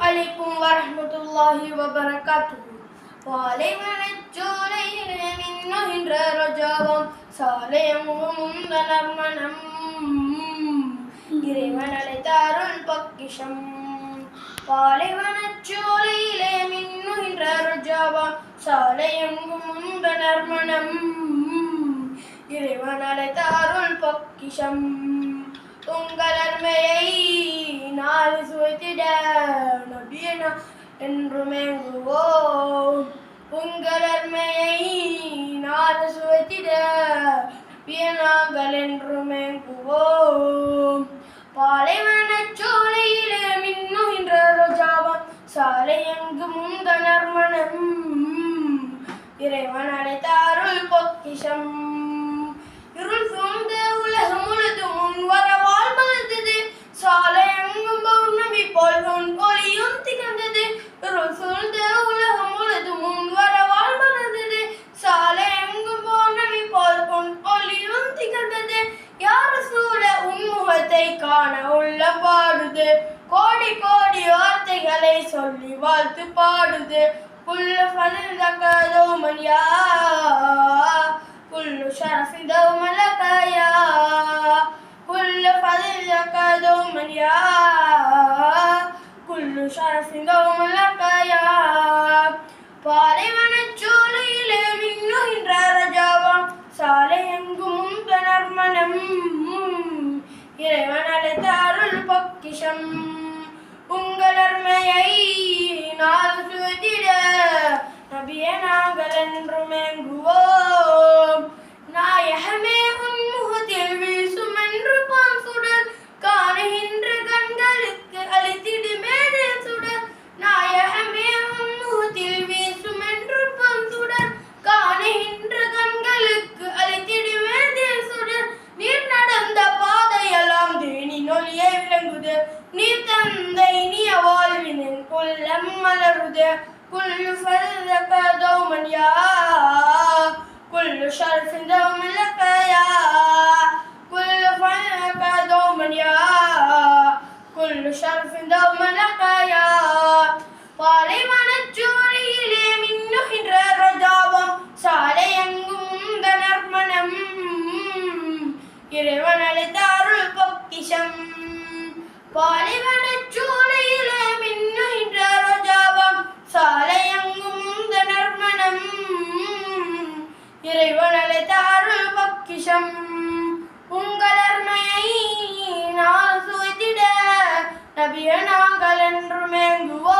அலைக்கும் வரஹ்மத்துல்லாஹி வபரகாத்துஹு. பாலைவனச்சோலையிலே மின்னுகின்ற ரோஜாவாம் சாலையெங்கும் உந்தனர் மனம். இறைவன் அழைத்த அருள் பொக்கிஷம். பாலைவனச்சோலையிலே மின்னுகின்ற ரோஜாவாம் சாலையெங்கும் உந்தனர் மனம். இறைவன் அழைத்த அருள் பொக்கிஷம். உங்கள் அருமையை நாள் சுவைத்திட நபியனா என்றும் ஏங்குவோம். உங்கள் அருமையை நாள் சுவைத்திட நபியனாங்கள் என்றும் ஏங்குவோம். பாலைவனச் சோலையிலே மின்னுகின்ற ரோஜாவாம் சாலை எங்கும் உந்தனர் மனம். இறைவன் அழைத்த அருள் பொக்கிஷம். இருள் சூழ்ந்த உலகம் முழுதும் முன் வரவால் மலர்ந்தது. சாலை எங்கும் பௌர்ணமி போல் உன் ஒளியும் திகழ்ந்தது. இருள் சூழ்ந்த உலகம் முழுதும் முன் வரவால் மலர்ந்தது. சாலை எங்கும் பௌர்ணமி போல் உன் ஒளியும் திகழ்ந்தது. யார் சூழ உன் முகத்தை காண உள்ளம் பாடுது. கோடி கோடி வார்த்தைகளை சொல்லி வாழ்த்து பாடுது. குல்ல ஃபதில் தகதோமன் யா குல்லு ஷரஃபின் தௌமன் லக யா குல்ல ஃபதில் தகதோமன் யா குல்லு ஷரஃபின் தௌமன் லக யா. பாலைவனச் சோலையிலே மின்னுகின்ற ரோஜாவாம் சாலை எங்கும் உந்தனர் மனம். இறைவன் அழைத்த அருள் பொக்கிஷம். உங்கள் அருமையை நாள் சுவைத்திட நபியே நாங்கள் என்றும் ஏங்குவோம். நாயகமே உன் முகத்தில் வீசும் என்று பால் சுடர் காணுகின்ற கண்களுக்கு அளித்திடுமே சுடர். நாயகமே உன் முகத்தில் வீசும் என்று பால் சுடர் காணுகின்ற கண்களுக்கு அளித்திடுமே சுடர். நீர் நடந்த பாதையெல்லாம் தேனின் ஒளியே விளங்குது. நீ தந்தை நீ வாழ்வினின் உள்ளம் மலருது. குல்லு ஃபதில் தகதோமன் யா குல்லு ஷரஃபின் தௌமன் லக யா குல்லு ஃபதில் தகதோமன் யா குல்லு ஷரஃபின் தௌமன் லக யா. பாலைவனச் சோலையிலே மின்னுகின்ற ரோஜாவாம் சாலை எங்கும் உந்தனர் மனம். இறைவன் அழைத்த அருள் பொக்கிஷம். பாலைவனச் சோலையிலே மின்னுகின்ற ரோஜாவாம் சாலை எங்கும் உந்தனர் மனம். இறைவன் அழைத்த அருள் பொக்கிஷம். உங்கள் அருமையை நாள் சுவைத்திட நபியே நாங்கள் என்றும் ஏங்குவோம்.